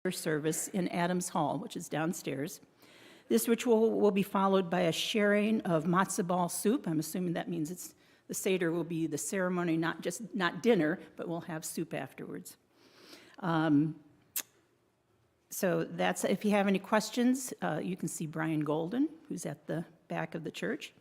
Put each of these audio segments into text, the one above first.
service in Adams Hall, which is downstairs. This ritual will be followed by a sharing of matzo ball soup. I'm assuming that means the Seder will be the ceremony, not dinner, but we'll have soup afterwards. So that's, if you have any questions, you can see Brian Golden, who's at the back of the church.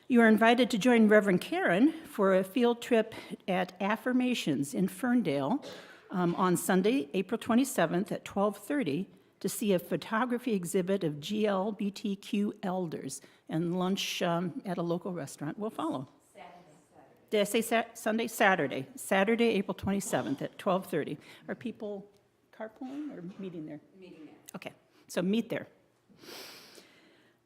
You are invited to join Reverend Karen for a field trip at Affirmations in Ferndale on Sunday, April 27th at 12:30 to see a photography exhibit of GLBTQ elders, and lunch at a local restaurant will follow. Did I say Sunday? Saturday, April 27th at 12:30. Are people carpooling or meeting there? Meeting there. Okay, so meet there.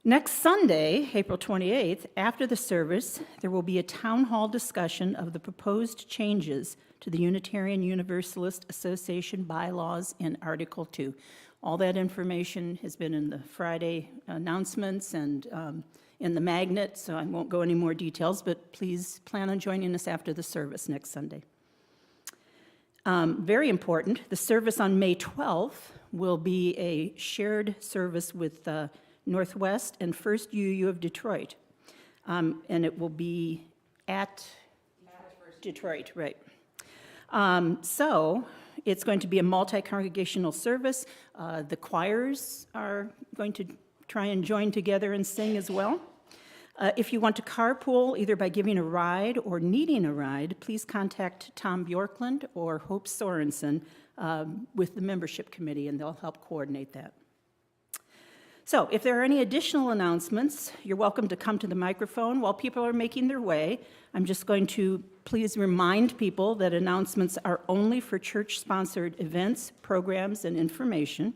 Next Sunday, April 28th, after the service, there will be a town hall discussion of the proposed changes to the Unitarian Universalist Association bylaws in Article 2. All that information has been in the Friday announcements and in the magnet, so I won't go any more details, but please plan on joining us after the service next Sunday. Very important, the service on May 12th will be a shared service with Northwest and First UU of Detroit. And it will be at Detroit, right. So it's going to be a multi-congregational service. The choirs are going to try and join together and sing as well. If you want to carpool, either by giving a ride or needing a ride, please contact Tom Bjorklund or Hope Sorensen with the membership committee, and they'll help coordinate that. So if there are any additional announcements, you're welcome to come to the microphone. While people are making their way, I'm just going to please remind people that announcements are only for church-sponsored events, programs, and information.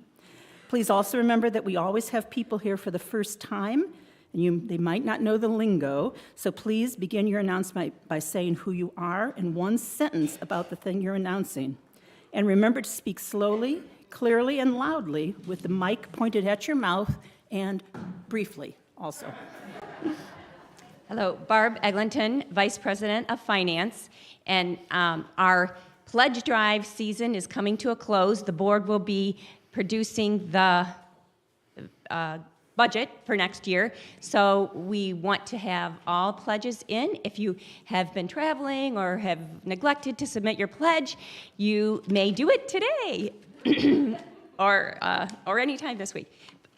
Please also remember that we always have people here for the first time, and they might not know the lingo, so please begin your announcement by saying who you are and one sentence about the thing you're announcing. And remember to speak slowly, clearly, and loudly with the mic pointed at your mouth, and briefly also. Hello, Barb Eglinton, Vice President of Finance, and our pledge drive season is coming to a close. The board will be producing the budget for next year, so we want to have all pledges in. If you have been traveling or have neglected to submit your pledge, you may do it today. or any time this week.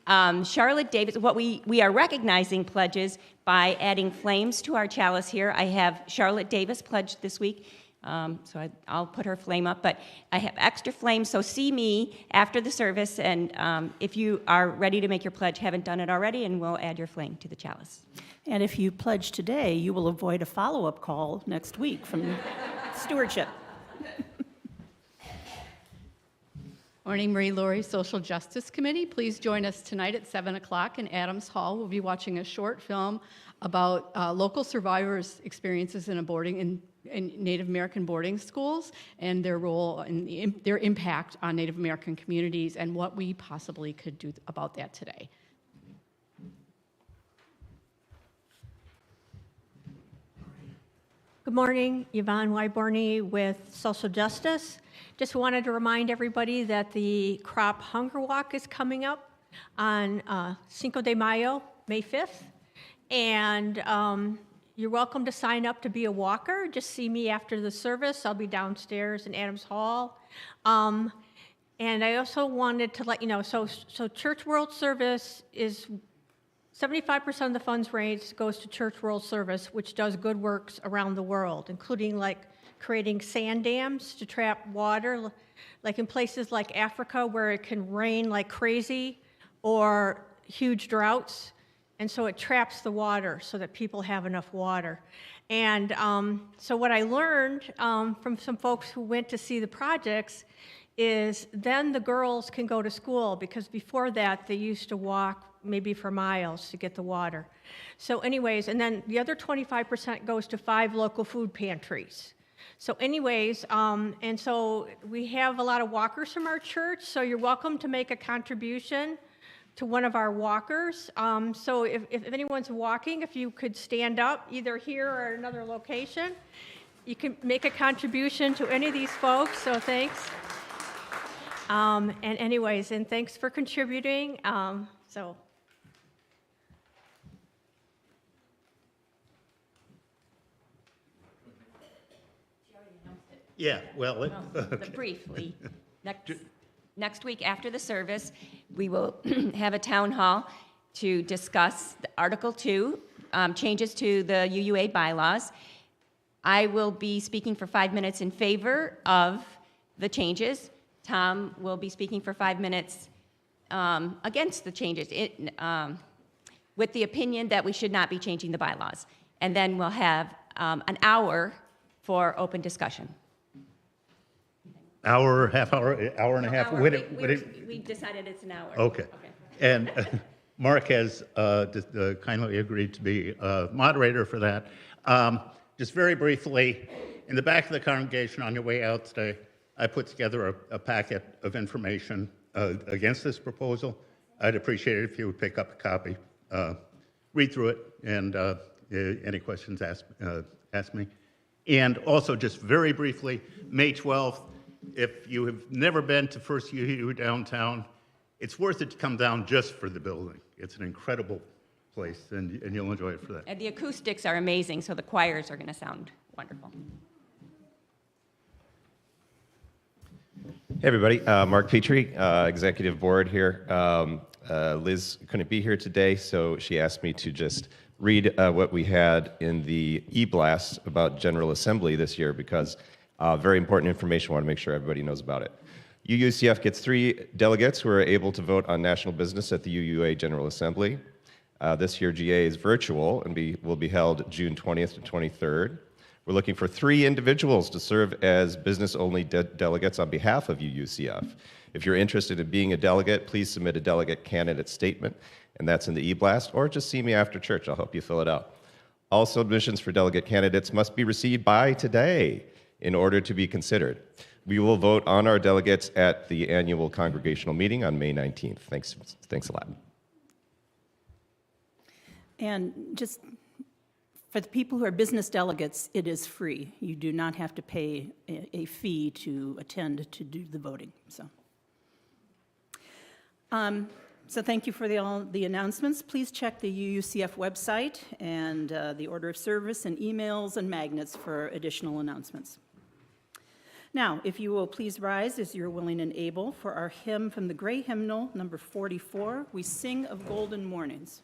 Charlotte Davis, we are recognizing pledges by adding flames to our chalice here. I have Charlotte Davis pledged this week, so I'll put her flame up, but I have extra flames, so see me after the service, and if you are ready to make your pledge, haven't done it already, and we'll add your flame to the chalice. And if you pledge today, you will avoid a follow-up call next week from stewardship. Morning, Marie Laurie, Social Justice Committee. Please join us tonight at 7 o'clock in Adams Hall. We'll be watching a short film about local survivors' experiences in Native American boarding schools and their role and their impact on Native American communities and what we possibly could do about that today. Good morning, Yvonne Wyborny with Social Justice. Just wanted to remind everybody that the Crop Hunger Walk is coming up on Cinco de Mayo, May 5th. And you're welcome to sign up to be a walker. Just see me after the service. I'll be downstairs in Adams Hall. And I also wanted to let you know, so Church World Service is 75% of the funds raised goes to Church World Service, which does good works around the world, including like creating sand dams to trap water, like in places like Africa where it can rain like crazy, or huge droughts, and so it traps the water so that people have enough water. And so what I learned from some folks who went to see the projects is then the girls can go to school, because before that they used to walk maybe for miles to get the water. So anyways, and then the other 25% goes to 5 local food pantries. So anyways, and so we have a lot of walkers from our church, so you're welcome to make a contribution to one of our walkers. So if anyone's walking, if you could stand up either here or at another location, you can make a contribution to any of these folks, so thanks. And anyways, and thanks for contributing. Yeah, well, Briefly, next week after the service, we will have a town hall to discuss the Article 2, changes to the UUA bylaws. I will be speaking for 5 minutes in favor of the changes. Tom will be speaking for 5 minutes against the changes, with the opinion that we should not be changing the bylaws. And then we'll have an hour for open discussion. hour, half hour, hour and a half? We decided it's an hour. Okay. And Mark has kindly agreed to be moderator for that. Just very briefly, in the back of the congregation on your way out today, I put together a packet of information against this proposal. I'd appreciate it if you would pick up a copy, read through it, and any questions ask me. And also, just very briefly, May 12th, if you have never been to First UU downtown, it's worth it to come down just for the building. It's an incredible place, and you'll enjoy it for that. And the acoustics are amazing, so the choirs are going to sound wonderful. Hey, everybody. Mark Petrie, Executive Board here. Liz couldn't be here today, so she asked me to just read what we had in the e-blast about General Assembly this year, because very important information. I want to make sure everybody knows about it. UUCF gets 3 delegates who are able to vote on national business at the UUA General Assembly. This year, GA is virtual and will be held June 20th to 23rd. We're looking for 3 individuals to serve as business-only delegates on behalf of UUCF. If you're interested in being a delegate, please submit a delegate candidate statement, and that's in the e-blast, or just see me after church. I'll help you fill it out. All submissions for delegate candidates must be received by today in order to be considered. We will vote on our delegates at the annual congregational meeting on May 19th. Thanks a lot. And just for the people who are business delegates, it is free. You do not have to pay a fee to attend to do the voting. So thank you for all the announcements. Please check the UUCF website and the order of service and emails and magnets for additional announcements. Now, if you will please rise as you're willing and able for our hymn from the Gray Hymnal, number 44, We Sing of Golden Mornings.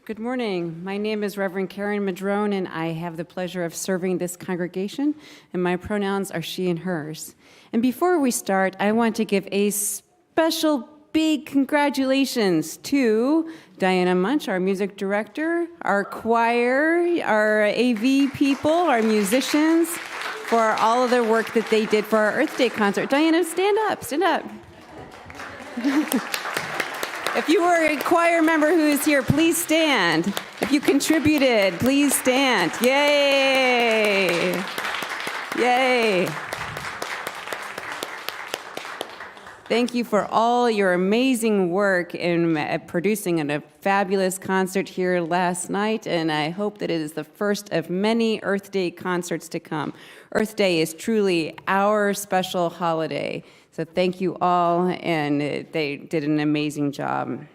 Good morning. My name is Reverend Karen Madrone, and I have the pleasure of serving this congregation, and my pronouns are she and hers. And before we start, I want to give a special big congratulations to Diana Munch, our music director, our choir, our AV people, our musicians, for all of their work that they did for our Earth Day concert. Diana, stand up, stand up. If you were a choir member who is here, please stand. If you contributed, please stand. Yay! Yay! Thank you for all your amazing work in producing a fabulous concert here last night, and I hope that it is the first of many Earth Day concerts to come. Earth Day is truly our special holiday, so thank you all, and they did an amazing job.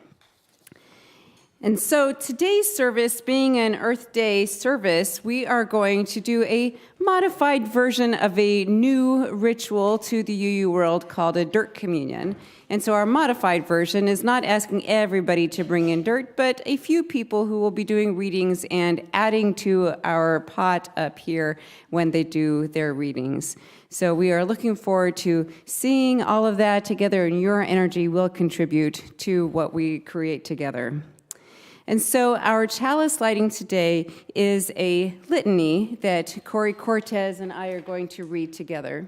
And so today's service, being an Earth Day service, we are going to do a modified version of a new ritual to the UU world called a dirt communion. And so our modified version is not asking everybody to bring in dirt, but a few people who will be doing readings and adding to our pot up here when they do their readings. So we are looking forward to seeing all of that together, and your energy will contribute to what we create together. And so our chalice lighting today is a litany that Corey Cortez and I are going to read together.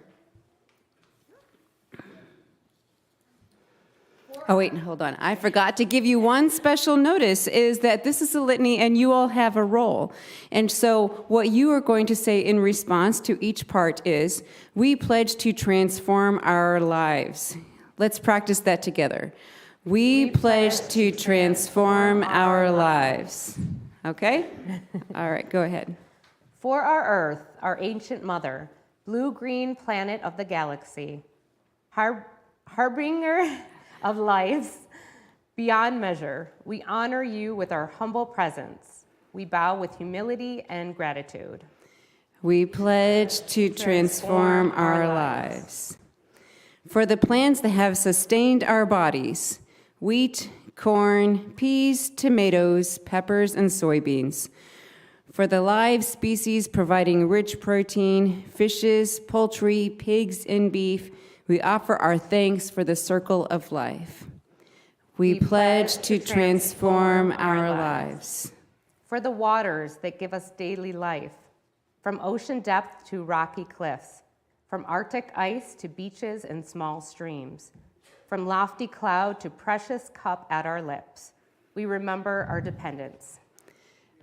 Oh, wait, hold on. I forgot to give you one special notice, is that this is a litany and you all have a role. And so what you are going to say in response to each part is, we pledge to transform our lives. Let's practice that together. We pledge to transform our lives. Okay? All right, go ahead. For our Earth, our ancient mother, blue-green planet of the galaxy, harbinger of lives beyond measure, we honor you with our humble presence. We bow with humility and gratitude. We pledge to transform our lives. For the plants that have sustained our bodies, wheat, corn, peas, tomatoes, peppers, and soybeans. For the live species providing rich protein, fishes, poultry, pigs, and beef, we offer our thanks for the circle of life. We pledge to transform our lives. For the waters that give us daily life, from ocean depth to rocky cliffs, from Arctic ice to beaches and small streams, from lofty cloud to precious cup at our lips, we remember our dependence.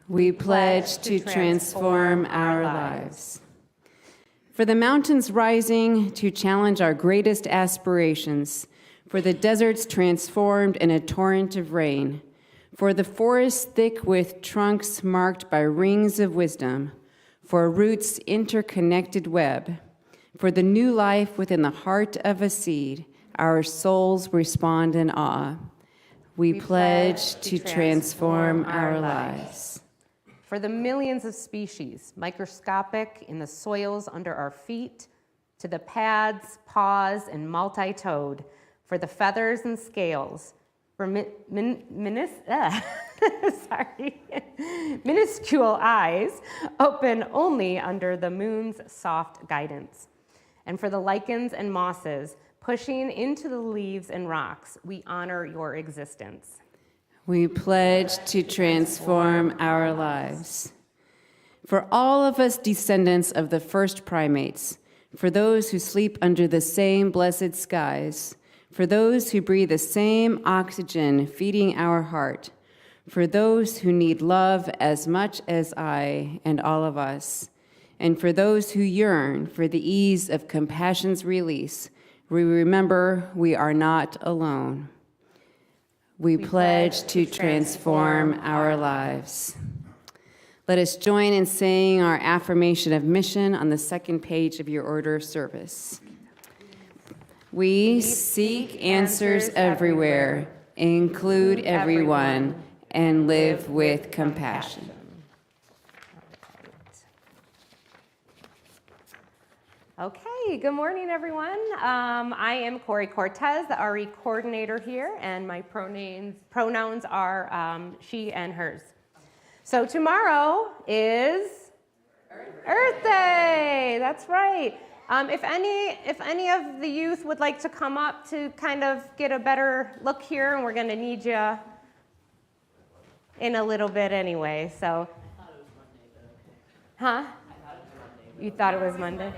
We pledge to transform our lives. For the mountains rising to challenge our greatest aspirations, for the deserts transformed in a torrent of rain, for the forests thick with trunks marked by rings of wisdom, for roots interconnected web, for the new life within the heart of a seed, our souls respond in awe. We pledge to transform our lives. For the millions of species, microscopic in the soils under our feet, to the pads, paws, and multi-toed, for the feathers and scales, for minuscule eyes open only under the moon's soft guidance, and for the lichens and mosses pushing into the leaves and rocks, we honor your existence. We pledge to transform our lives. For all of us descendants of the first primates, for those who sleep under the same blessed skies, for those who breathe the same oxygen feeding our heart, for those who need love as much as I and all of us, and for those who yearn for the ease of compassion's release, we remember we are not alone. We pledge to transform our lives. Let us join in saying our affirmation of mission on the second page of your order of service. We seek answers everywhere, include everyone, and live with compassion. Okay, good morning, everyone. I am Corey Cortez, the RE coordinator here, and my pronouns are she and hers. So tomorrow is Earth Day. That's right. If any of the youth would like to come up to kind of get a better look here, and we're going to need you in a little bit anyway. So, huh? You thought it was Monday?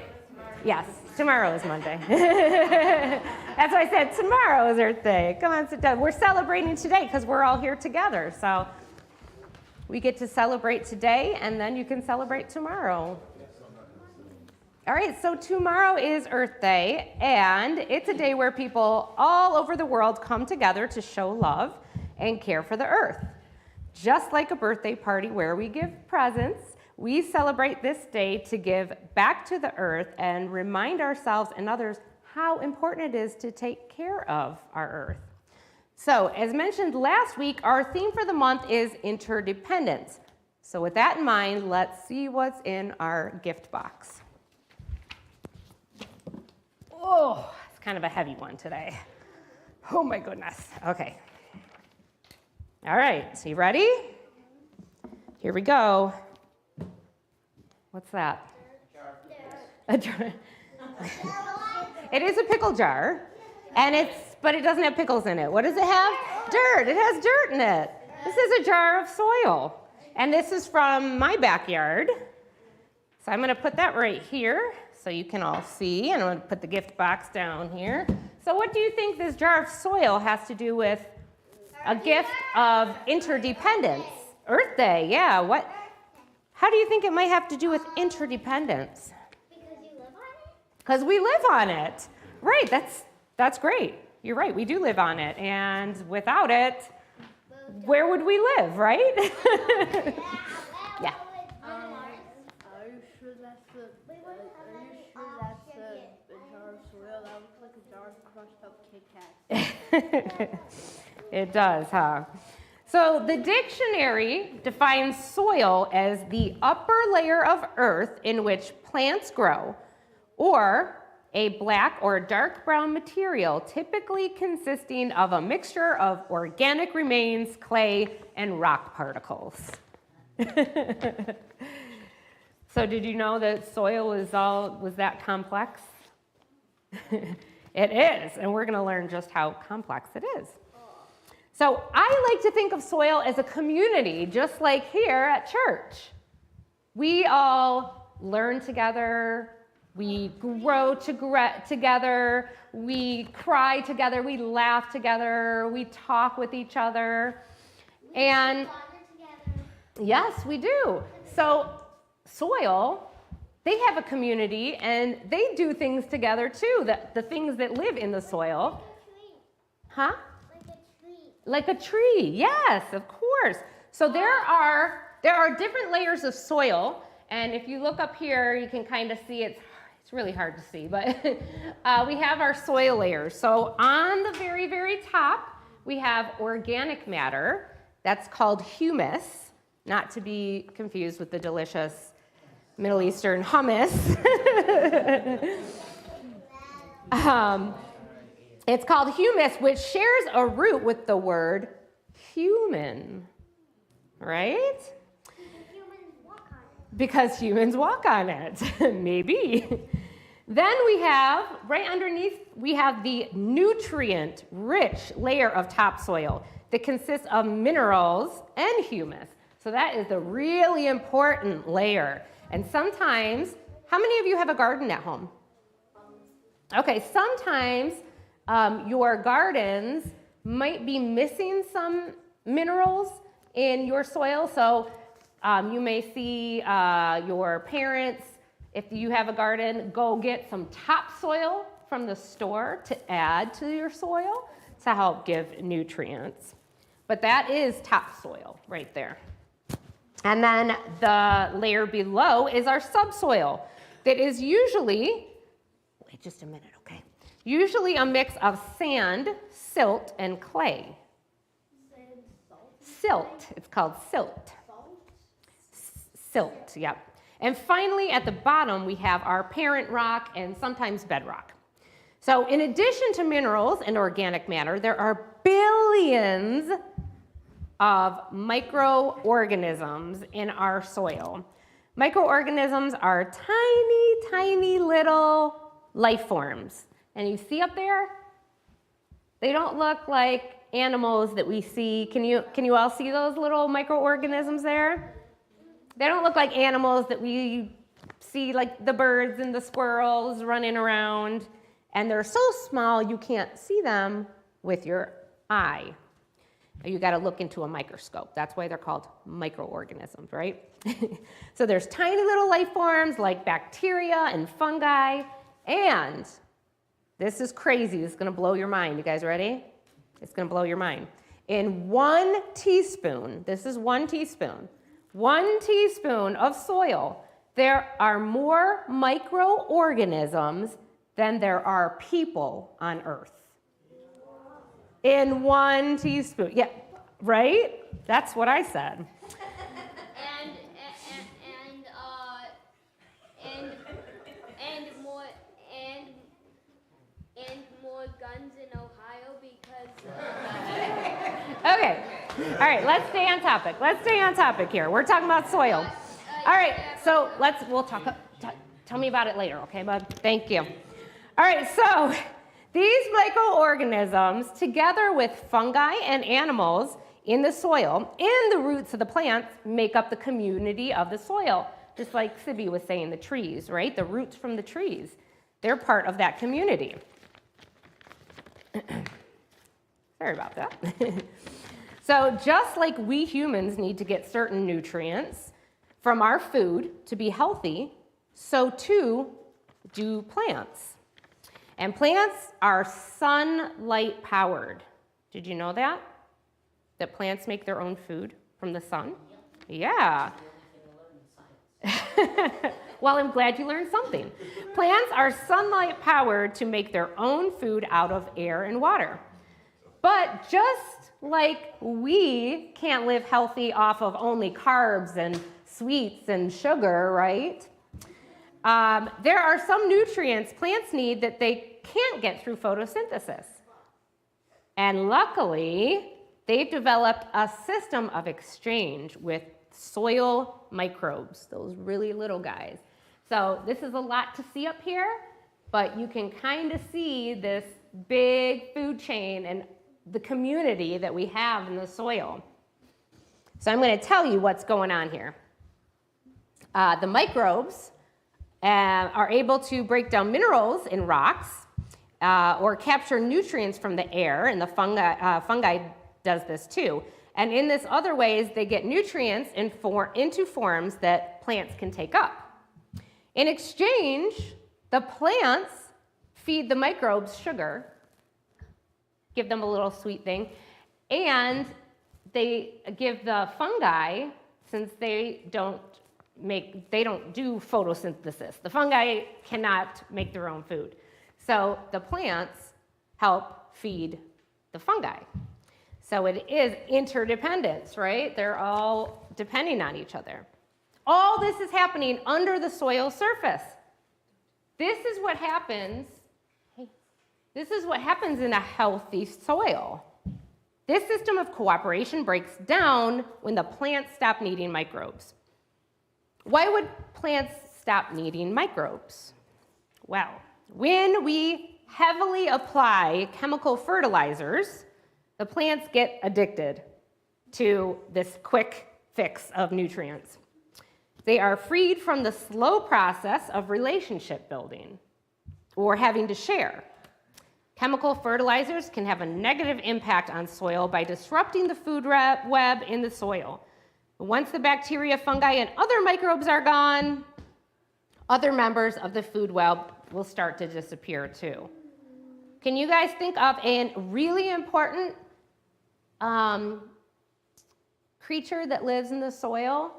Yes, tomorrow is Monday. That's why I said tomorrow is Earth Day. Come on, sit down. We're celebrating today because we're all here together. So we get to celebrate today, and then you can celebrate tomorrow. All right, so tomorrow is Earth Day, and it's a day where people all over the world come together to show love and care for the earth. Just like a birthday party where we give presents, we celebrate this day to give back to the earth and remind ourselves and others how important it is to take care of our earth. So, as mentioned last week, our theme for the month is interdependence. So with that in mind, let's see what's in our gift box. Oh, it's kind of a heavy one today. Oh my goodness. Okay. All right, so you ready? Here we go. What's that? A jar. It is a pickle jar, but it doesn't have pickles in it. What does it have? Dirt. It has dirt in it. This is a jar of soil, and this is from my backyard. So I'm going to put that right here so you can all see, and I'm going to put the gift box down here. So what do you think this jar of soil has to do with a gift of interdependence? Earth Day, yeah. How do you think it might have to do with interdependence? Because you live on it? Because we live on it. Right, that's great. You're right, we do live on it. And without it, where would we live, right? Yeah. Are you sure that's the jar of soil? That looks like a jar of crushed up Kit Kats. It does, huh? So the dictionary defines soil as the upper layer of earth in which plants grow, or a black or dark brown material typically consisting of a mixture of organic remains, clay, and rock particles. So did you know that soil was that complex? It is, and we're going to learn just how complex it is. So I like to think of soil as a community, just like here at church. We all learn together, we grow together, we cry together, we laugh together, we talk with each other. And yes, we do. So soil, they have a community and they do things together too, the things that live in the soil. Huh? Like a tree, yes, of course. So there are different layers of soil, and if you look up here, you can kind of see it's really hard to see, but we have our soil layers. So on the very, very top, we have organic matter. That's called humus, not to be confused with the delicious Middle Eastern hummus. It's called humus, which shares a root with the word human, right? Because humans walk on it, maybe. Then we have, right underneath, we have the nutrient-rich layer of topsoil that consists of minerals and humus. So that is a really important layer. And sometimes, how many of you have a garden at home? Okay, sometimes your gardens might be missing some minerals in your soil. So you may see your parents, if you have a garden, go get some topsoil from the store to add to your soil to help give nutrients. But that is topsoil right there. And then the layer below is our subsoil that is usually, wait just a minute, okay? Usually a mix of sand, silt, and clay. Silt, it's called silt. Silt, yep. And finally, at the bottom, we have our parent rock and sometimes bedrock. So in addition to minerals and organic matter, there are billions of microorganisms in our soil. Microorganisms are tiny, tiny little life forms. And you see up there? They don't look like animals that we see. Can you all see those little microorganisms there? They don't look like animals that we see, like the birds and the squirrels running around. And they're so small you can't see them with your eye. You got to look into a microscope. That's why they're called microorganisms, right? So there's tiny little life forms like bacteria and fungi. And this is crazy. This is going to blow your mind. You guys ready? It's going to blow your mind. In 1 teaspoon, this is 1 teaspoon of soil, there are more microorganisms than there are people on Earth. In 1 teaspoon. Yeah, right? That's what I said. And more guns in Ohio because. Okay. All right, let's stay on topic. Let's stay on topic here. We're talking about soil. All right, so we'll talk. Tell me about it later, okay, bud? Thank you. All right, so these microorganisms, together with fungi and animals in the soil and the roots of the plants, make up the community of the soil. Just like Sibby was saying, the trees, right? The roots from the trees. They're part of that community. Sorry about that. So just like we humans need to get certain nutrients from our food to be healthy, so too do plants. And plants are sunlight powered. Did you know that? That plants make their own food from the sun? Yeah. Well, I'm glad you learned something. Plants are sunlight powered to make their own food out of air and water. But just like we can't live healthy off of only carbs and sweets and sugar, right? There are some nutrients plants need that they can't get through photosynthesis. And luckily, they've developed a system of exchange with soil microbes, those really little guys. So this is a lot to see up here, but you can kind of see this big food chain and the community that we have in the soil. So I'm going to tell you what's going on here. The microbes are able to break down minerals in rocks or capture nutrients from the air, and the fungi does this too. And in this other ways, they get nutrients into forms that plants can take up. In exchange, the plants feed the microbes sugar, give them a little sweet thing, and they give the fungi, since they don't do photosynthesis. The fungi cannot make their own food. So the plants help feed the fungi. So it is interdependence, right? They're all depending on each other. All this is happening under the soil surface. This is what happens. This is what happens in a healthy soil. This system of cooperation breaks down when the plants stop needing microbes. Why would plants stop needing microbes? Well, when we heavily apply chemical fertilizers, the plants get addicted to this quick fix of nutrients. They are freed from the slow process of relationship building or having to share. Chemical fertilizers can have a negative impact on soil by disrupting the food web in the soil. Once the bacteria, fungi, and other microbes are gone, other members of the food web will start to disappear too. Can you guys think of a really important creature that lives in the soil?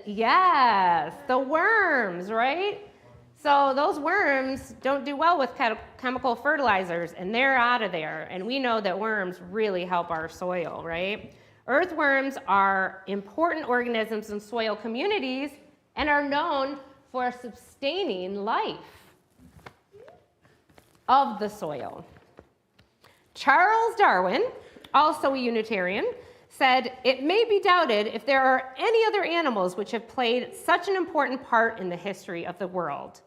Yes, the worms, right? So those worms don't do well with chemical fertilizers, and they're out of there. And we know that worms really help our soil, right? Earthworms are important organisms in soil communities and are known for sustaining life of the soil. Charles Darwin, also a Unitarian, said, "It may be doubted if there are any other animals which have played such an important part in the history of the world.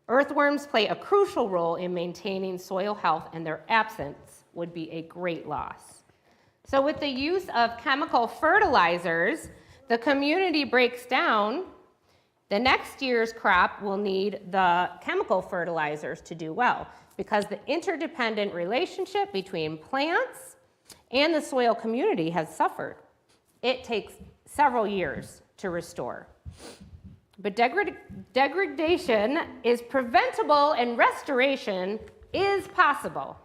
Earthworms play a crucial role in maintaining soil health, and their absence would be a great loss." So with the use of chemical fertilizers, the community breaks down. The next year's crop will need the chemical fertilizers to do well, because the interdependent relationship between plants and the soil community has suffered. It takes several years to restore. But degradation is preventable and restoration is possible.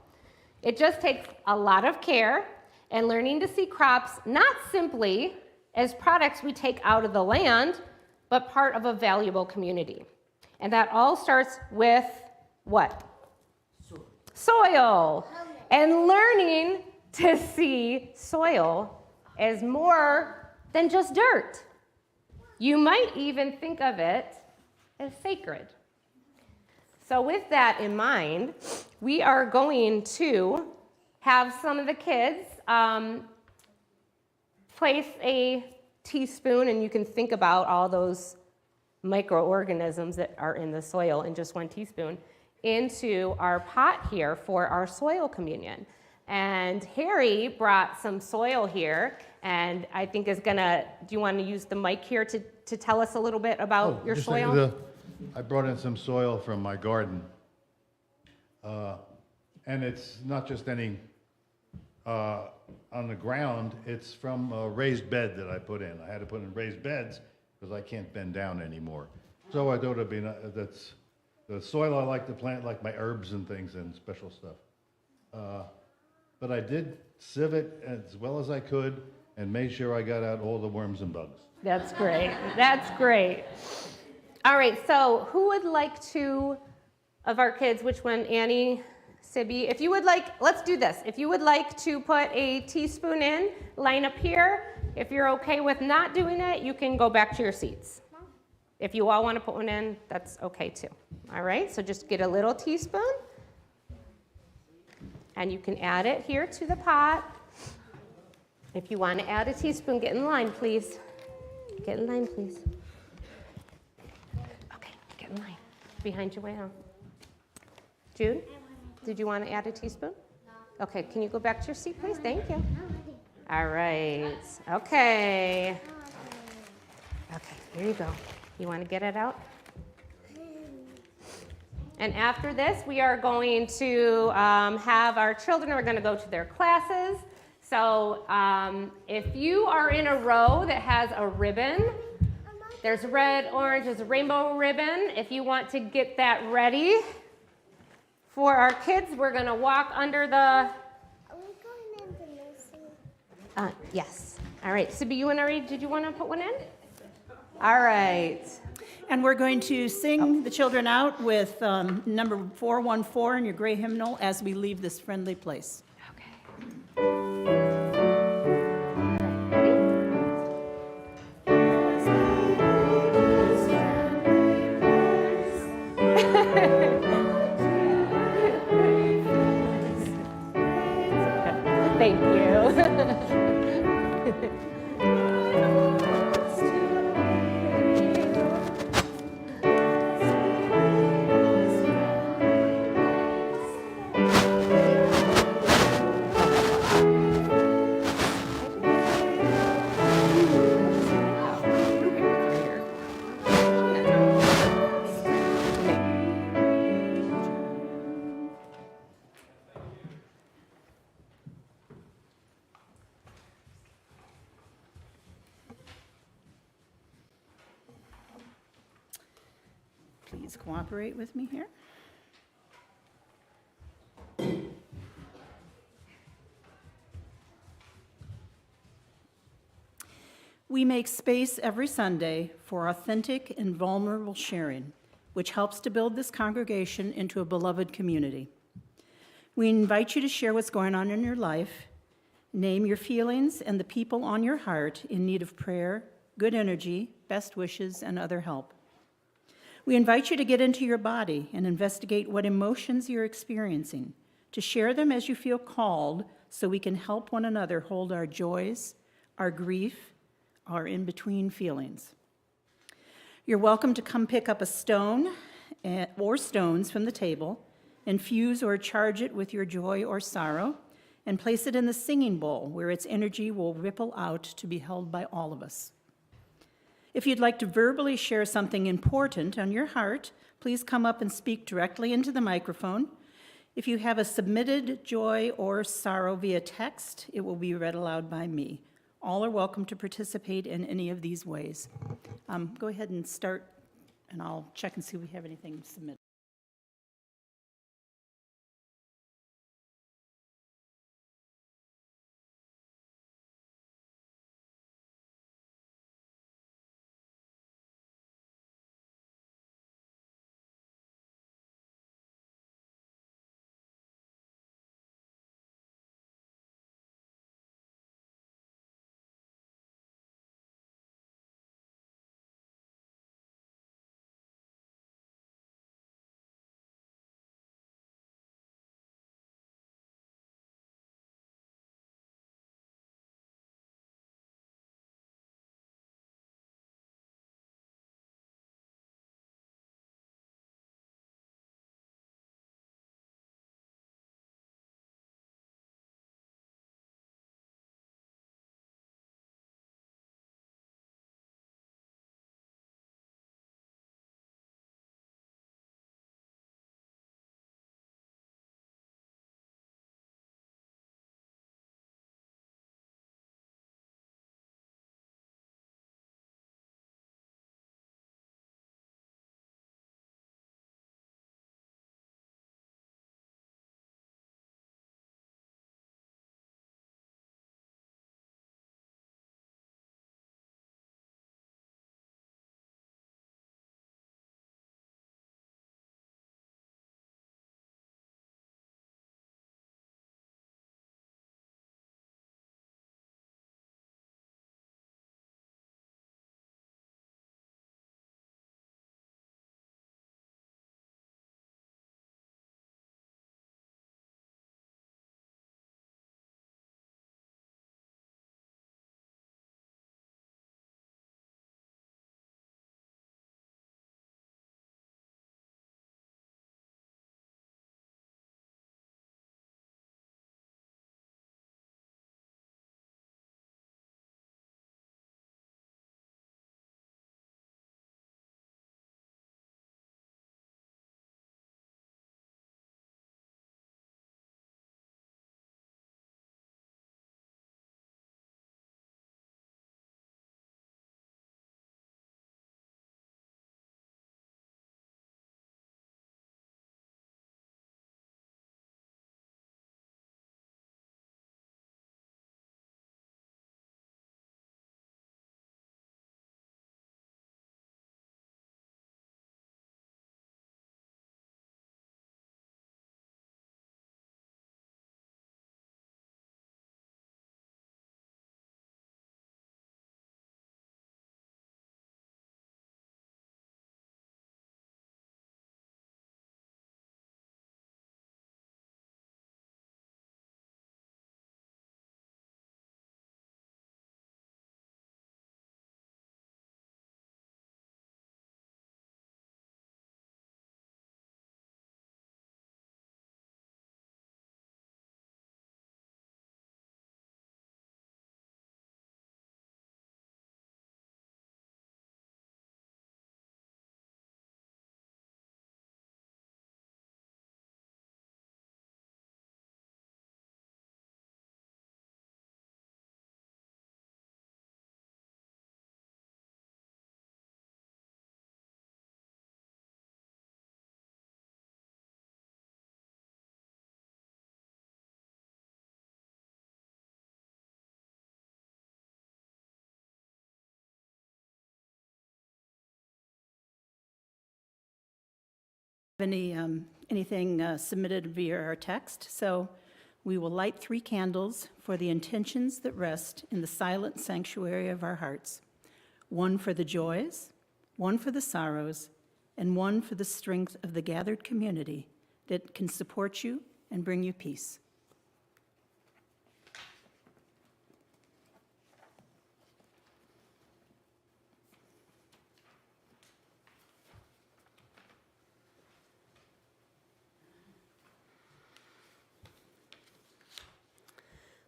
It just takes a lot of care and learning to see crops not simply as products we take out of the land, but part of a valuable community. And that all starts with what? Soil. And learning to see soil as more than just dirt. You might even think of it as sacred. So with that in mind, we are going to have some of the kids place a teaspoon, and you can think about all those microorganisms that are in the soil in just one teaspoon, into our pot here for our soil communion. And Harry brought some soil here, and I think is gonna, do you want to use the mic here to tell us a little bit about your Just soil? I brought in some soil from my garden. And it's not just any on the ground, it's from a raised bed that I put in. I had to put in raised beds because I can't bend down anymore. So I thought it'd be, that's the soil I like to plant, like my herbs and things and special stuff. But I did sieve it as well as I could and made sure I got out all the worms and bugs. That's great. That's great. All right, so who would like to, of our kids, which one, Annie, Sibby, if you would like, let's do this. If you would like to put a teaspoon in, line up here. If you're okay with not doing it, you can go back to your seats. If you all want to put one in, that's okay too. All right, so just get a little teaspoon. And you can add it here to the pot. If you want to add a teaspoon, get in line, please. Get in line, please. Okay, get in line. Behind you, way down. Jude, did you want to add a teaspoon? No. Okay, can you go back to your seat, please? Thank you. All right. Okay. Okay, here you go. You want to get it out? And after this, we are going to have our children are going to go to their classes. So if you are in a row that has a ribbon, there's red, orange, there's a rainbow ribbon. If you want to get that ready for our kids, we're going to walk under the... Are we going into nursing? Yes. All right. Sibby, you and Ari, did you want to put one in? All right. And we're going to sing the children out with number 414 in your gray hymnal as we leave this friendly place. Thank you. Please cooperate with me here. We make space every Sunday for authentic and vulnerable sharing, which helps to build this congregation into a beloved community. We invite you to share what's going on in your life, name your feelings and the people on your heart in need of prayer, good energy, best wishes, and other help. We invite you to get into your body and investigate what emotions you're experiencing, to share them as you feel called so we can help one another hold our joys, our grief, our in-between feelings. You're welcome to come pick up a stone or stones from the table, infuse or charge it with your joy or sorrow, and place it in the singing bowl where its energy will ripple out to be held by all of us. If you'd like to verbally share something important on your heart, please come up and speak directly into the microphone. If you have a submitted joy or sorrow via text, it will be read aloud by me. All are welcome to participate in any of these ways. Go ahead and start, and I'll check and see if we have anything submitted. Anything submitted via our text, so we will light 3 candles for the intentions that rest in the silent sanctuary of our hearts. 1 for the joys, 1 for the sorrows, and 1 for the strength of the gathered community that can support you and bring you peace.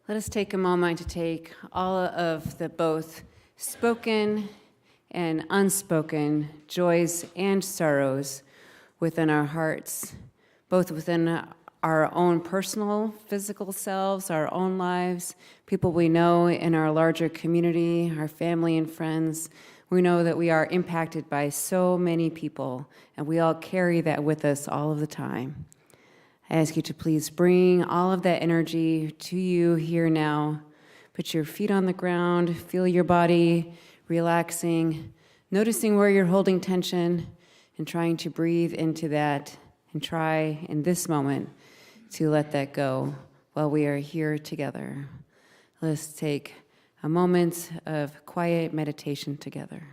Let us take a moment to take all of the both spoken and unspoken joys and sorrows within our hearts, both within our own personal physical selves, our own lives, people we know in our larger community, our family and friends. We know that we are impacted by so many people, and we all carry that with us all of the time. I ask you to please bring all of that energy to you here now. Put your feet on the ground, feel your body relaxing, noticing where you're holding tension, and trying to breathe into that, and try in this moment to let that go while we are here together. Let's take a moment of quiet meditation together.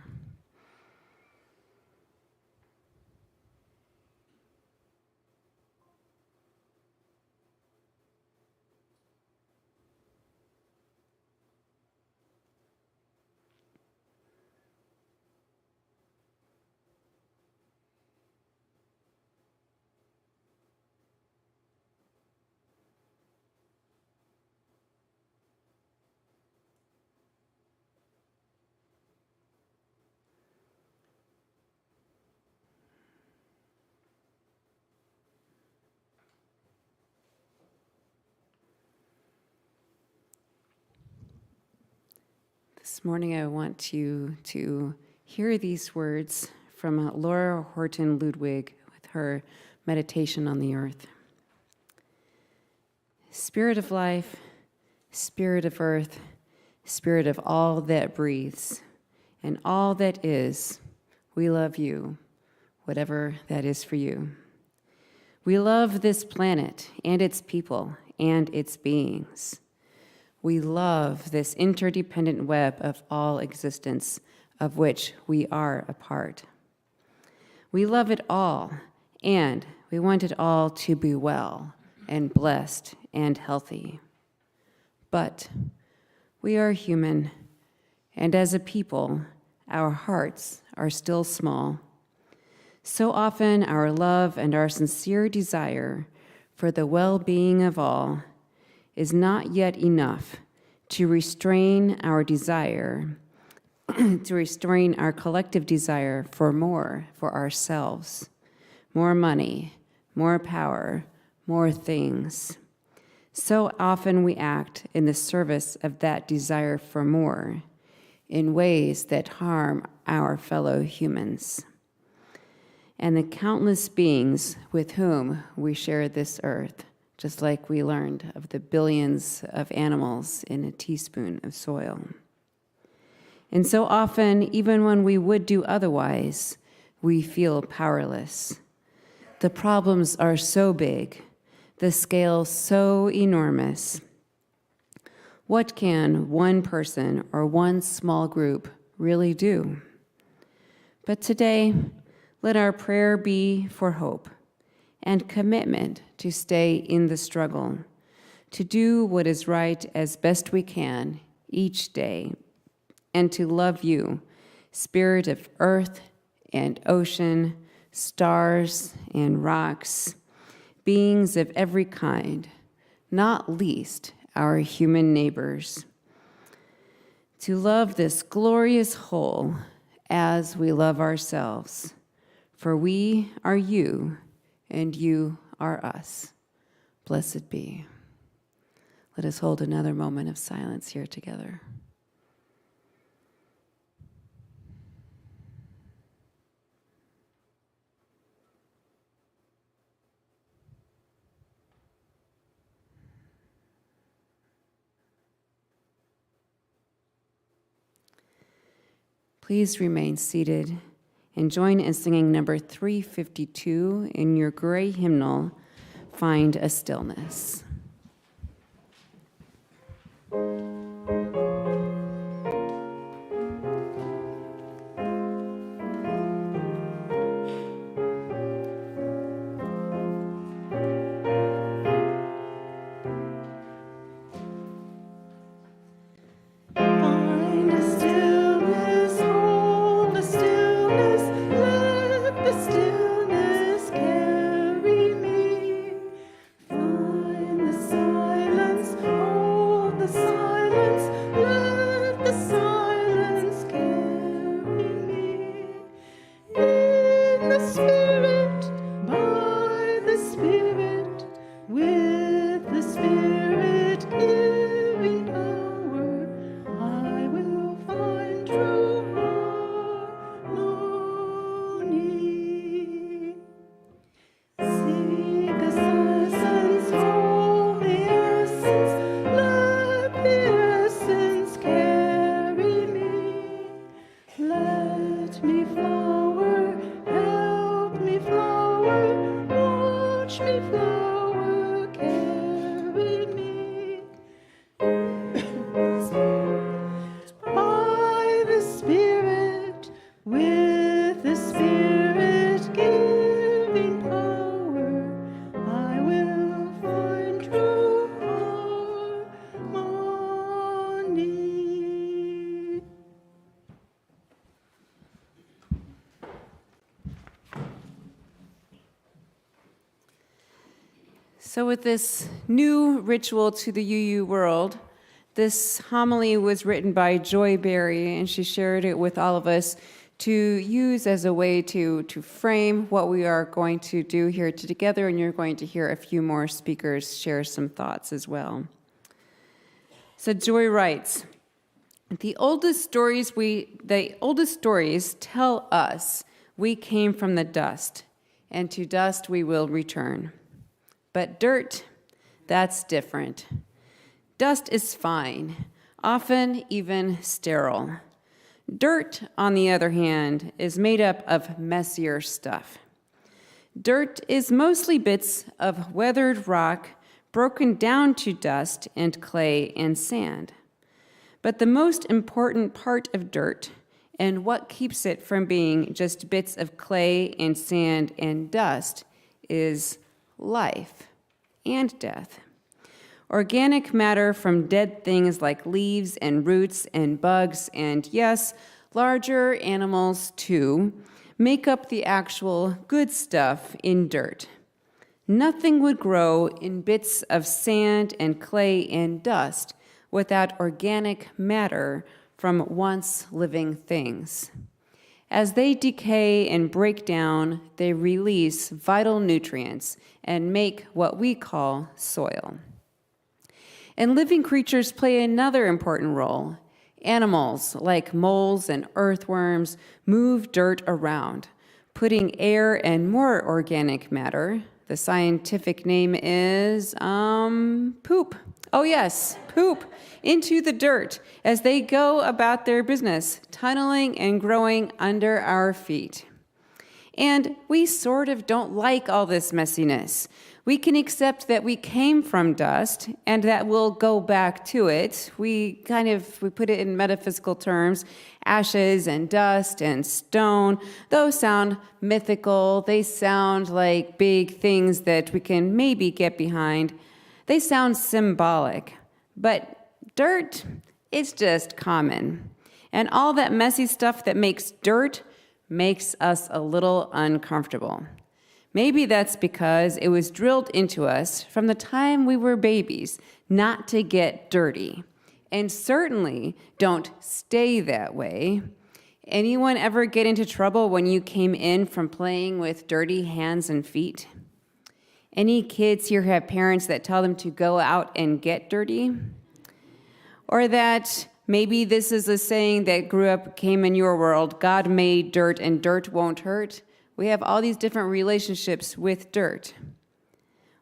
This morning I want you to hear these words from Laura Horton Ludwig with her meditation on the earth. Spirit of life, spirit of earth, spirit of all that breathes, and all that is, we love you, whatever that is for you. We love this planet and its people and its beings. We love this interdependent web of all existence, of which we are a part. We love it all, and we want it all to be well and blessed and healthy. But we are human, and as a people, our hearts are still small. So often our love and our sincere desire for the well-being of all is not yet enough to restrain our desire, to restrain our collective desire for more for ourselves, more money, more power, more things. So often we act in the service of that desire for more in ways that harm our fellow humans and the countless beings with whom we share this earth, just like we learned of the billions of animals in a teaspoon of soil. And so often, even when we would do otherwise, we feel powerless. The problems are so big, the scale so enormous. What can one person or one small group really do? But today, let our prayer be for hope and commitment to stay in the struggle, to do what is right as best we can each day, and to love you, spirit of earth and ocean, stars and rocks, beings of every kind, not least our human neighbors. To love this glorious whole as we love ourselves, for we are you, and you are us. Blessed be. Let us hold another moment of silence here together. Please remain seated and join in singing number 352 in your gray hymnal, Find a Stillness. Find a stillness, hold a stillness, let the stillness carry me. Find the silence, hold the silence. let me flower, help me flower, watch me flower, carry me. By the Spirit, with the Spirit giving power, I will find true harmony. So, with this new ritual to the UU world, this homily was written by Joy Berry, and she shared it with all of us to use as a way to frame what we are going to do here together, and you're going to hear a few more speakers share some thoughts as well. So Joy writes, the oldest stories tell us we came from the dust, and to dust we will return. But dirt, that's different. Dust is fine, often even sterile. Dirt, on the other hand, is made up of messier stuff. Dirt is mostly bits of weathered rock broken down to dust and clay and sand. But the most important part of dirt, and what keeps it from being just bits of clay and sand and dust, is life and death. Organic matter from dead things like leaves and roots and bugs and, yes, larger animals too, make up the actual good stuff in dirt. Nothing would grow in bits of sand and clay and dust without organic matter from once living things. As they decay and break down, they release vital nutrients and make what we call soil. And living creatures play another important role. Animals, like moles and earthworms, move dirt around, putting air and more organic matter, the scientific name is poop. Oh yes, poop, into the dirt as they go about their business, tunneling and growing under our feet. And we sort of don't like all this messiness. We can accept that we came from dust and that we'll go back to it. We put it in metaphysical terms. Ashes and dust and stone, those sound mythical. They sound like big things that we can maybe get behind. They sound symbolic. But dirt, it's just common. And all that messy stuff that makes dirt makes us a little uncomfortable. Maybe that's because it was drilled into us from the time we were babies not to get dirty. And certainly don't stay that way. Anyone ever get into trouble when you came in from playing with dirty hands and feet? Any kids here have parents that tell them to go out and get dirty? Or that maybe this is a saying that came in your world, God made dirt and dirt won't hurt? We have all these different relationships with dirt.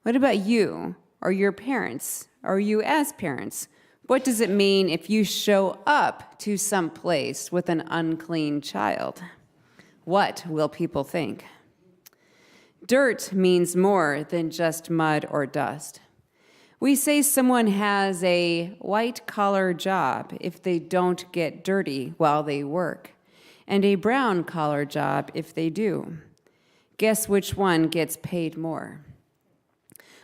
What about you or your parents or you as parents? What does it mean if you show up to some place with an unclean child? What will people think? Dirt means more than just mud or dust. We say someone has a white-collar job if they don't get dirty while they work, and a brown-collar job if they do. Guess which one gets paid more?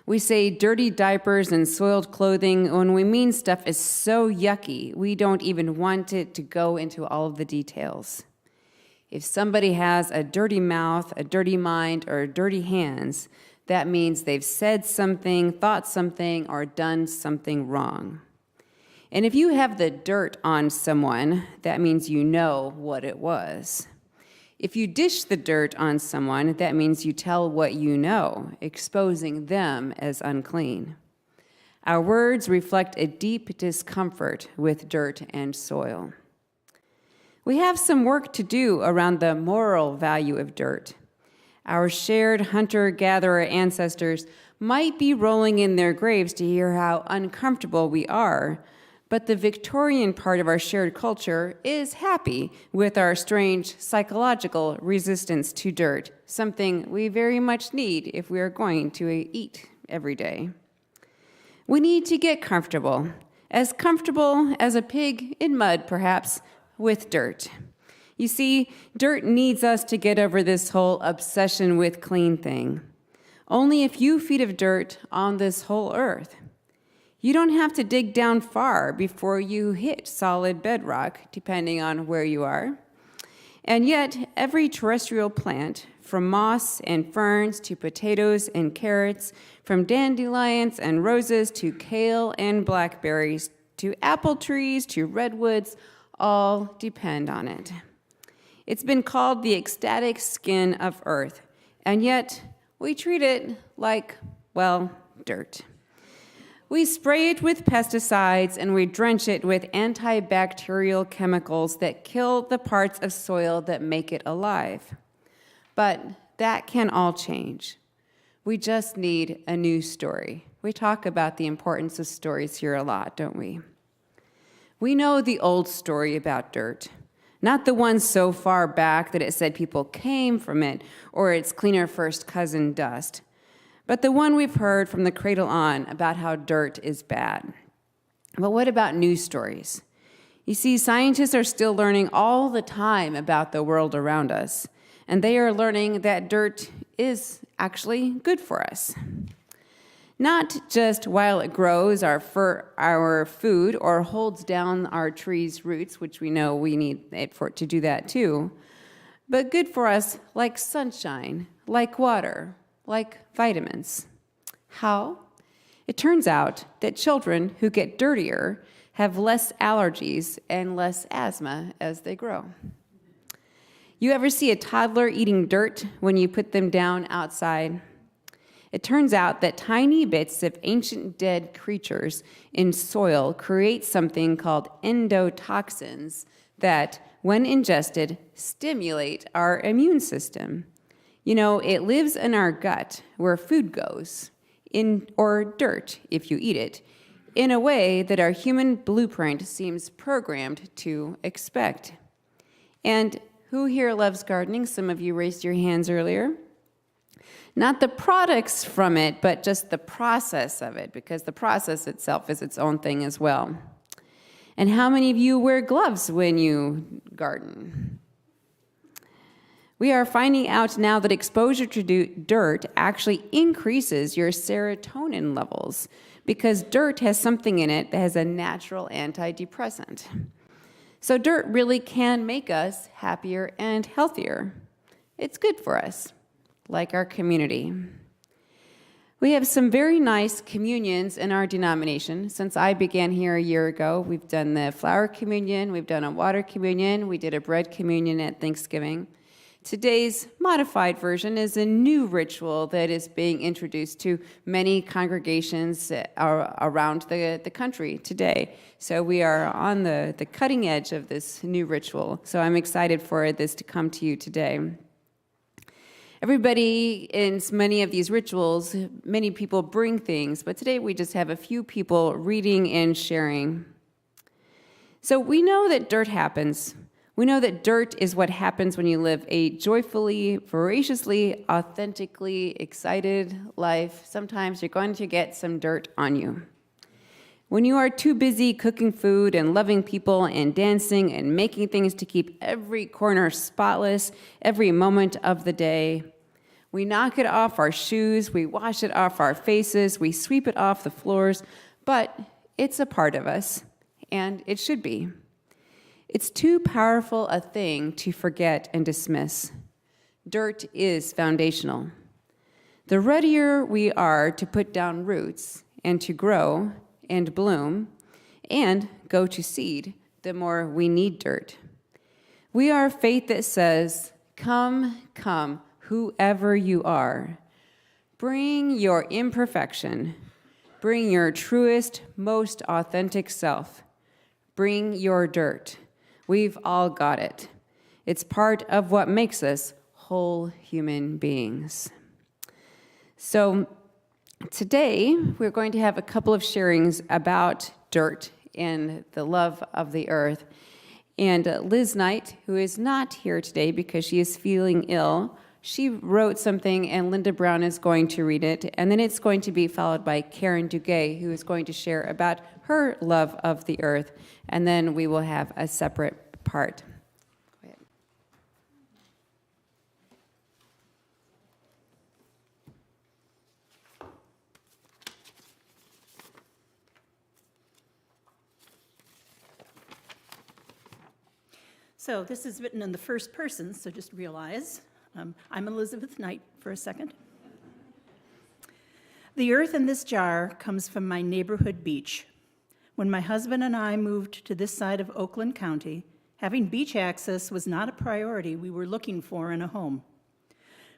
We say dirty diapers and soiled clothing when we mean stuff is so yucky, we don't even want it to go into all of the details. If somebody has a dirty mouth, a dirty mind, or dirty hands, that means they've said something, thought something, or done something wrong. And if you have the dirt on someone, that means you know what it was. If you dish the dirt on someone, that means you tell what you know, exposing them as unclean. Our words reflect a deep discomfort with dirt and soil. We have some work to do around the moral value of dirt. Our shared hunter-gatherer ancestors might be rolling in their graves to hear how uncomfortable we are, But the Victorian part of our shared culture is happy with our strange psychological resistance to dirt, something we very much need if we are going to eat every day. We need to get comfortable as a pig in mud, perhaps, with dirt. You see, dirt needs us to get over this whole obsession with clean thing. Only a few feet of dirt on this whole earth. You don't have to dig down far before you hit solid bedrock, depending on where you are. And yet, every terrestrial plant, from moss and ferns to potatoes and carrots, from dandelions and roses to kale and blackberries, to apple trees to redwoods, all depend on it. It's been called the ecstatic skin of earth, and yet we treat it like, well, dirt. We spray it with pesticides and we drench it with antibacterial chemicals that kill the parts of soil that make it alive. But that can all change. We just need a new story. We talk about the importance of stories here a lot, don't we? We know the old story about dirt, not the one so far back that it said people came from it or its cleaner first cousin dust, but the one we've heard from the cradle on about how dirt is bad. But what about new stories? You see, scientists are still learning all the time about the world around us, and they are learning that dirt is actually good for us. Not just while it grows our food or holds down our trees' roots, which we know we need it for to do that too, but good for us like sunshine, like water, like vitamins. How? It turns out that children who get dirtier have less allergies and less asthma as they grow. You ever see a toddler eating dirt when you put them down outside? It turns out that tiny bits of ancient dead creatures in soil create something called endotoxins that, when ingested, stimulate our immune system. You know, it lives in our gut where food goes, or dirt if you eat it, in a way that our human blueprint seems programmed to expect. And who here loves gardening? Some of you raised your hands earlier. Not the products from it, but just the process of it, because the process itself is its own thing as well. And how many of you wear gloves when you garden? We are finding out now that exposure to dirt actually increases your serotonin levels because dirt has something in it that has a natural antidepressant. So dirt really can make us happier and healthier. It's good for us, like our community. We have some very nice communions in our denomination. Since I began here a year ago, we've done the flower communion, we've done a water communion, we did a bread communion at Thanksgiving. Today's modified version is a new ritual that is being introduced to many congregations around the country today. So we are on the cutting edge of this new ritual. So I'm excited for this to come to you today. Everybody in many of these rituals, many people bring things, but today we just have a few people reading and sharing. So we know that dirt happens. We know that dirt is what happens when you live a joyfully, voraciously, authentically excited life. Sometimes you're going to get some dirt on you. When you are too busy cooking food and loving people and dancing and making things to keep every corner spotless, every moment of the day, we knock it off our shoes, we wash it off our faces, we sweep it off the floors, but it's a part of us, and it should be. It's too powerful a thing to forget and dismiss. Dirt is foundational. The readier we are to put down roots and to grow and bloom and go to seed, the more we need dirt. We are faith that says, "Come, come, whoever you are. Bring your imperfection. Bring your truest, most authentic self. Bring your dirt. We've all got it. It's part of what makes us whole human beings." So today, we're going to have a couple of sharings about dirt and the love of the earth. And Liz Knight, who is not here today because she is feeling ill, she wrote something, and Linda Brown is going to read it. And then it's going to be followed by Karen Duguay, who is going to share about her love of the earth. And then we will have a separate part. Go ahead. So this is written in the first person, so just realize I'm Elizabeth Knight for a second. The earth in this jar comes from my neighborhood beach. When my husband and I moved to this side of Oakland County, having beach access was not a priority we were looking for in a home.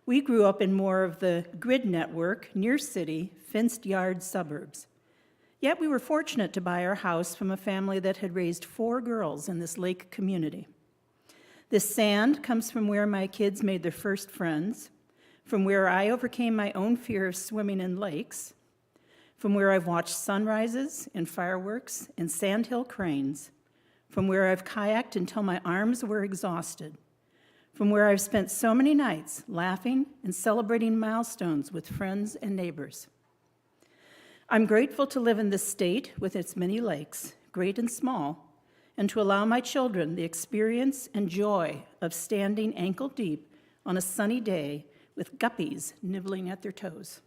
We grew up in more of the grid network, near city, fenced yard suburbs. Yet we were fortunate to buy our house from a family that had raised 4 girls in this lake community. This sand comes from where my kids made their first friends, from where I overcame my own fear of swimming in lakes, from where I've watched sunrises and fireworks and sandhill cranes, from where I've kayaked until my arms were exhausted, from where I've spent so many nights laughing and celebrating milestones with friends and neighbors. I'm grateful to live in this state with its many lakes, great and small, and to allow my children the experience and joy of standing ankle deep on a sunny day with guppies nibbling at their toes.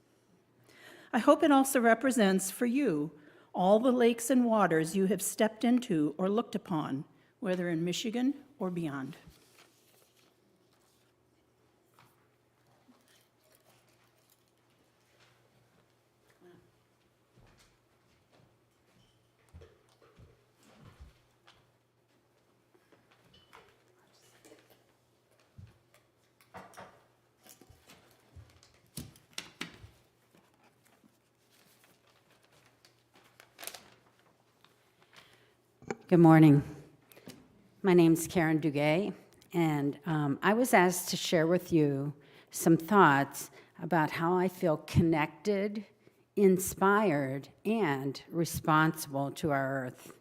I hope it also represents for you all the lakes and waters you have stepped into or looked upon, whether in Michigan or beyond. Good morning. My name's Karen Duguay, and I was asked to share with you some thoughts about how I feel connected, inspired, and responsible to our earth.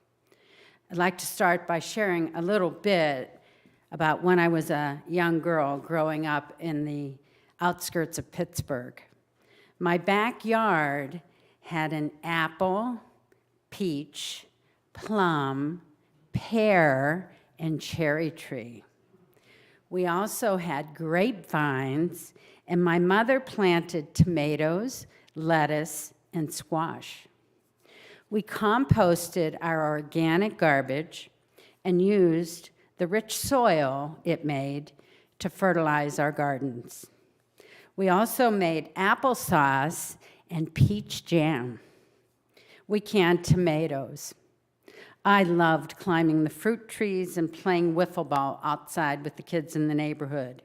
I'd like to start by sharing a little bit about when I was a young girl growing up in the outskirts of Pittsburgh. My backyard had an apple, peach, plum, pear, and cherry tree. We also had grapevines, and my mother planted tomatoes, lettuce, and squash. We composted our organic garbage and used the rich soil it made to fertilize our gardens. We also made applesauce and peach jam. We canned tomatoes. I loved climbing the fruit trees and playing wiffle ball outside with the kids in the neighborhood.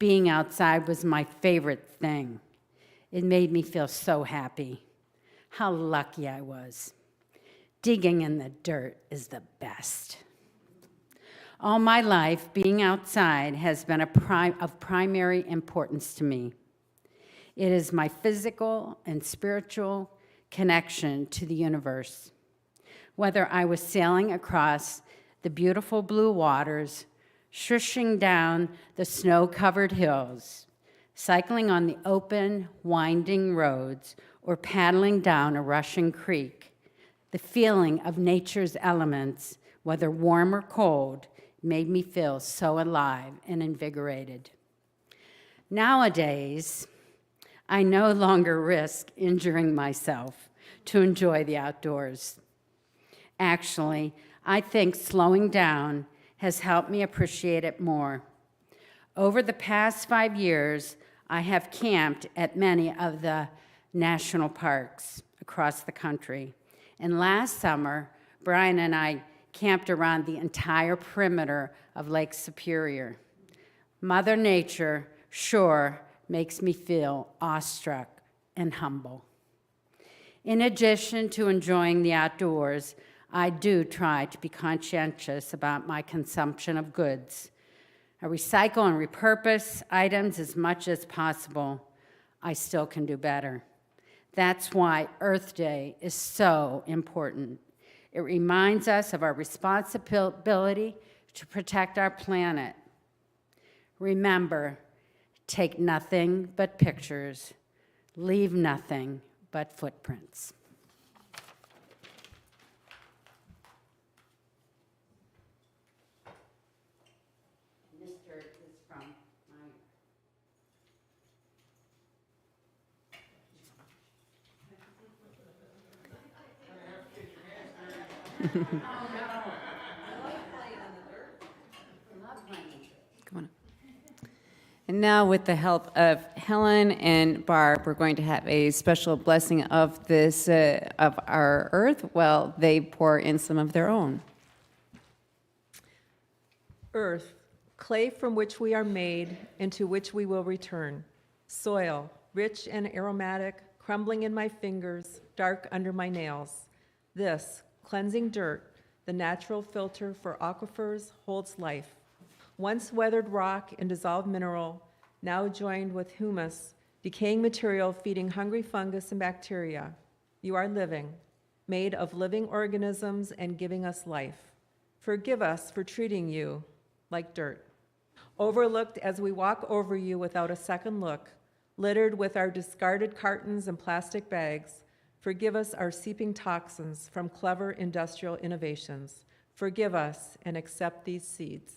Being outside was my favorite thing. It made me feel so happy. How lucky I was. Digging in the dirt is the best. All my life, being outside has been of primary importance to me. It is my physical and spiritual connection to the universe. Whether I was sailing across the beautiful blue waters, shushing down the snow-covered hills, cycling on the open, winding roads, or paddling down a rushing creek, the feeling of nature's elements, whether warm or cold, made me feel so alive and invigorated. Nowadays, I no longer risk injuring myself to enjoy the outdoors. Actually, I think slowing down has helped me appreciate it more. Over the past 5 years, I have camped at many of the national parks across the country. And last summer, Brian and I camped around the entire perimeter of Lake Superior. Mother Nature sure makes me feel awestruck and humble. In addition to enjoying the outdoors, I do try to be conscientious about my consumption of goods. I recycle and repurpose items as much as possible. I still can do better. That's why Earth Day is so important. It reminds us of our responsibility to protect our planet. Remember, take nothing but pictures, leave nothing but footprints. This dirt is from my Come on up. And now, with the help of Helen and Barb, we're going to have a special blessing of this of our earth while they pour in some of their own. Earth, clay from which we are made and to which we will return. Soil, rich and aromatic, crumbling in my fingers, dark under my nails. This, cleansing dirt, the natural filter for aquifers, holds life. Once weathered rock and dissolved mineral, now joined with humus, decaying material feeding hungry fungus and bacteria. You are living, made of living organisms and giving us life. Forgive us for treating you like dirt. Overlooked as we walk over you without a second look, littered with our discarded cartons and plastic bags. Forgive us our seeping toxins from clever industrial innovations. Forgive us and accept these seeds.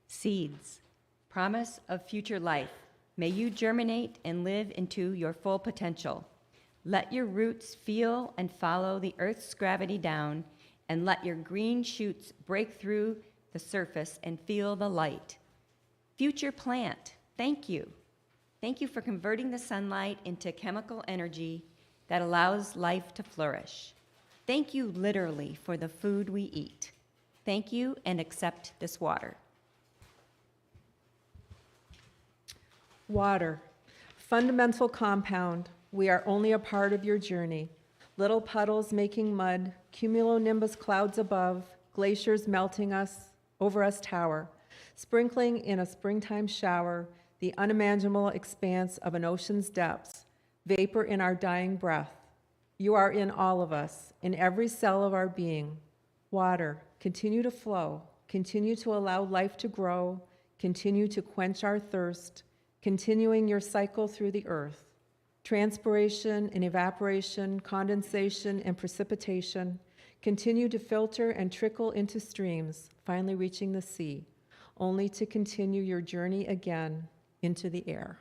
Seeds, promise of future life. May you germinate and live into your full potential. Let your roots feel and follow the earth's gravity down, and let your green shoots break through the surface and feel the light. Future plant, thank you. Thank you for converting the sunlight into chemical energy that allows life to flourish. Thank you literally for the food we eat. Thank you, and accept this water. Water, fundamental compound. We are only a part of your journey. Little puddles making mud, cumulonimbus clouds above, glaciers melting us, over us tower, sprinkling in a springtime shower, the unimaginable expanse of an ocean's depths, vapor in our dying breath. You are in all of us, in every cell of our being. Water, continue to flow, continue to allow life to grow, continue to quench our thirst, continuing your cycle through the earth. Transpiration and evaporation, condensation and precipitation continue to filter and trickle into streams, finally reaching the sea, only to continue your journey again into the air.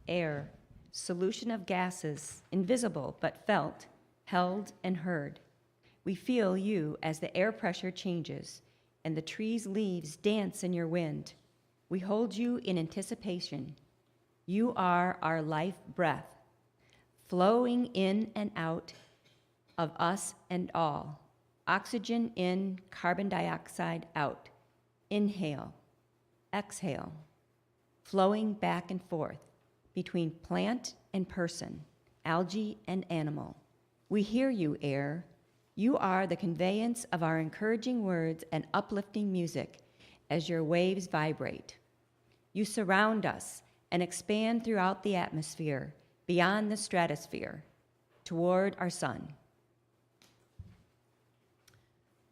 Air, solution of gases, invisible but felt, held and heard. We feel you as the air pressure changes and the trees' leaves dance in your wind. We hold you in anticipation. You are our life breath, flowing in and out of us and all. Oxygen in, carbon dioxide out. Inhale, exhale, flowing back and forth between plant and person, algae and animal. We hear you, air. You are the conveyance of our encouraging words and uplifting music as your waves vibrate. You surround us and expand throughout the atmosphere, beyond the stratosphere, toward our sun.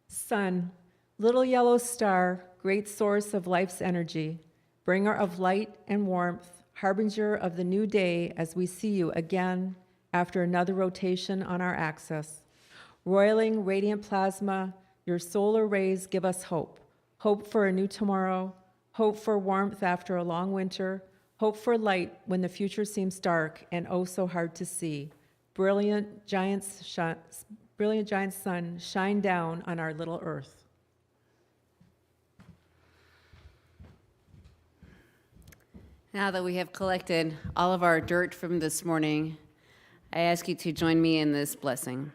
Sun, little yellow star, great source of life's energy, bringer of light and warmth, harbinger of the new day as we see you again after another rotation on our axis. Roiling radiant plasma, your solar rays give us hope. Hope for a new tomorrow, hope for warmth after a long winter, hope for light when the future seems dark and oh so hard to see. Brilliant giant sun, shine down on our little earth. Now that we have collected all of our dirt from this morning, I ask you to join me in this blessing.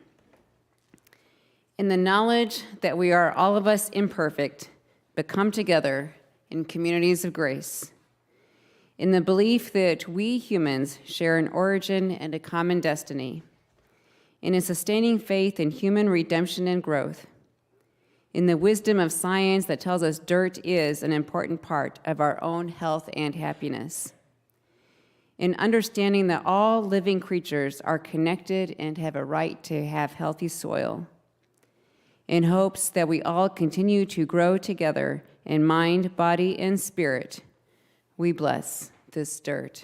In the knowledge that we are all of us imperfect, but come together in communities of grace. In the belief that we humans share an origin and a common destiny. In a sustaining faith in human redemption and growth. In the wisdom of science that tells us dirt is an important part of our own health and happiness. in understanding that all living creatures are connected and have a right to have healthy soil, in hopes that we all continue to grow together in mind, body, and spirit, we bless this dirt.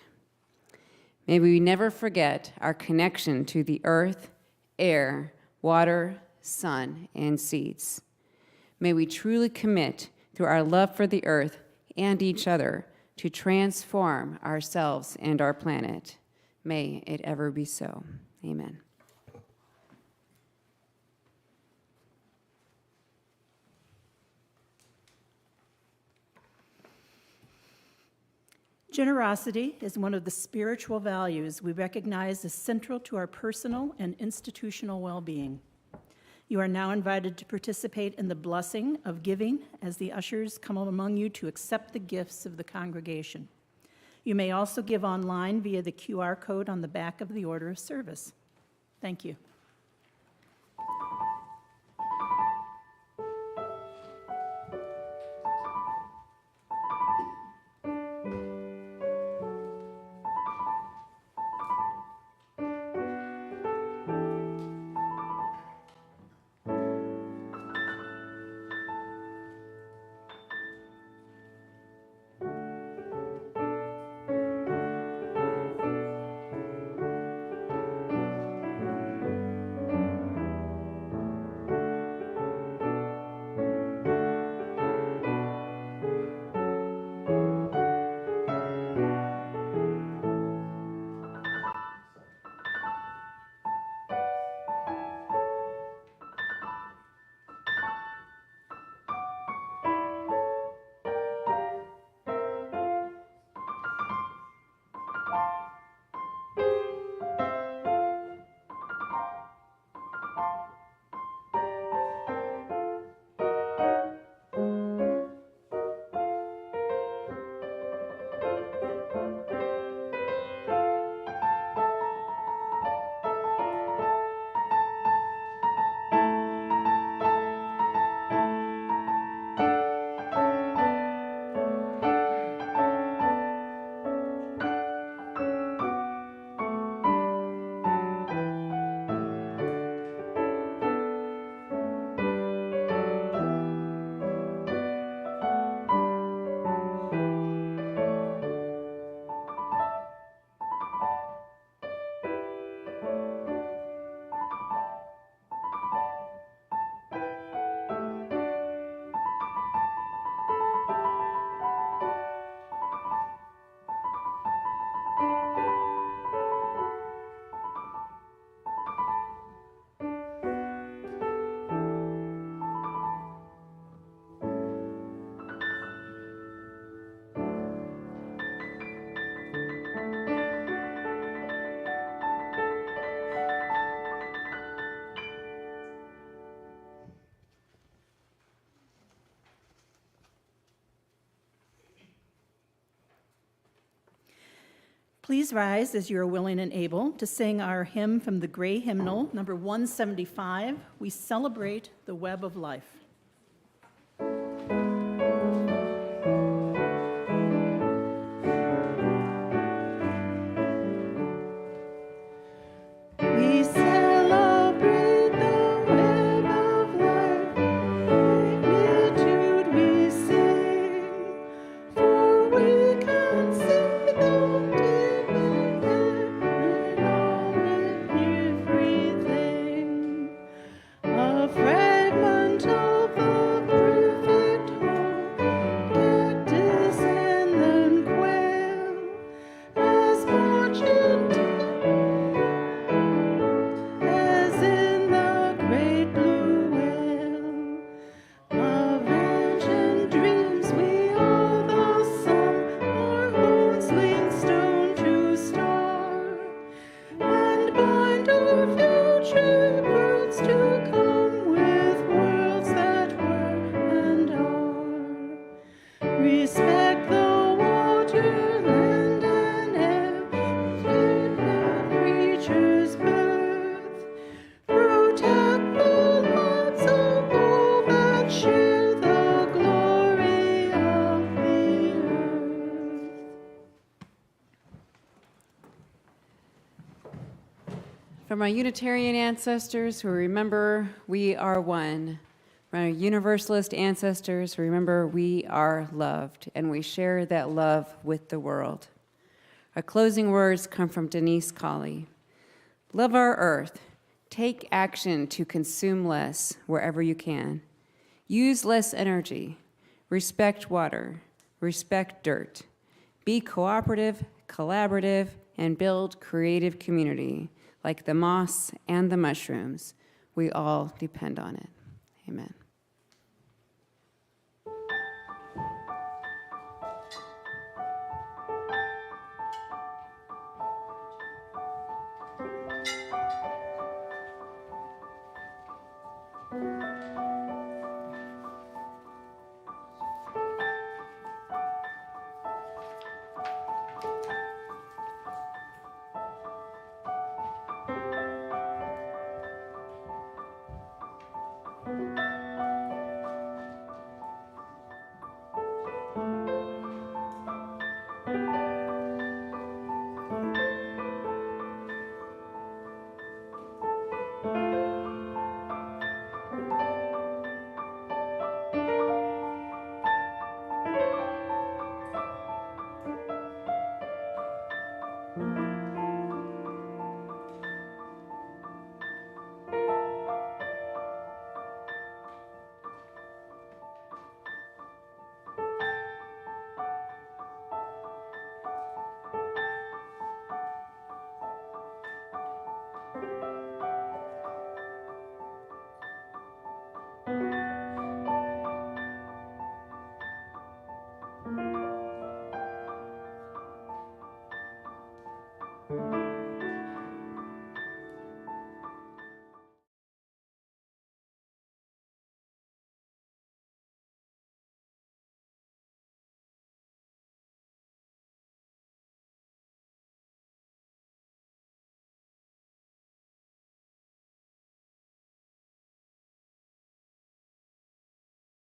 May we never forget our connection to the earth, air, water, sun, and seeds. May we truly commit through our love for the earth and each other to transform ourselves and our planet. May it ever be so. Amen. Generosity is one of the spiritual values we recognize as central to our personal and institutional well-being. You are now invited to participate in the blessing of giving as the ushers come among you to accept the gifts of the congregation. You may also give online via the QR code on the back of the order of service. Thank you. Please rise as you are willing and able to sing our hymn from the Gray Hymnal, number 175, We Celebrate the Web of Life. We celebrate the web of life, magnitude we sing, for we can see the divine in all and everything. A fragment of From our Unitarian ancestors who remember we are one. From our Universalist ancestors who remember we are loved, and we share that love with the world. Our closing words come from Denise Colley. Love our earth. Take action to consume less wherever you can. Use less energy. Respect water. Respect dirt. Be cooperative, collaborative, and build creative community like the moss and the mushrooms. We all depend on it. Amen.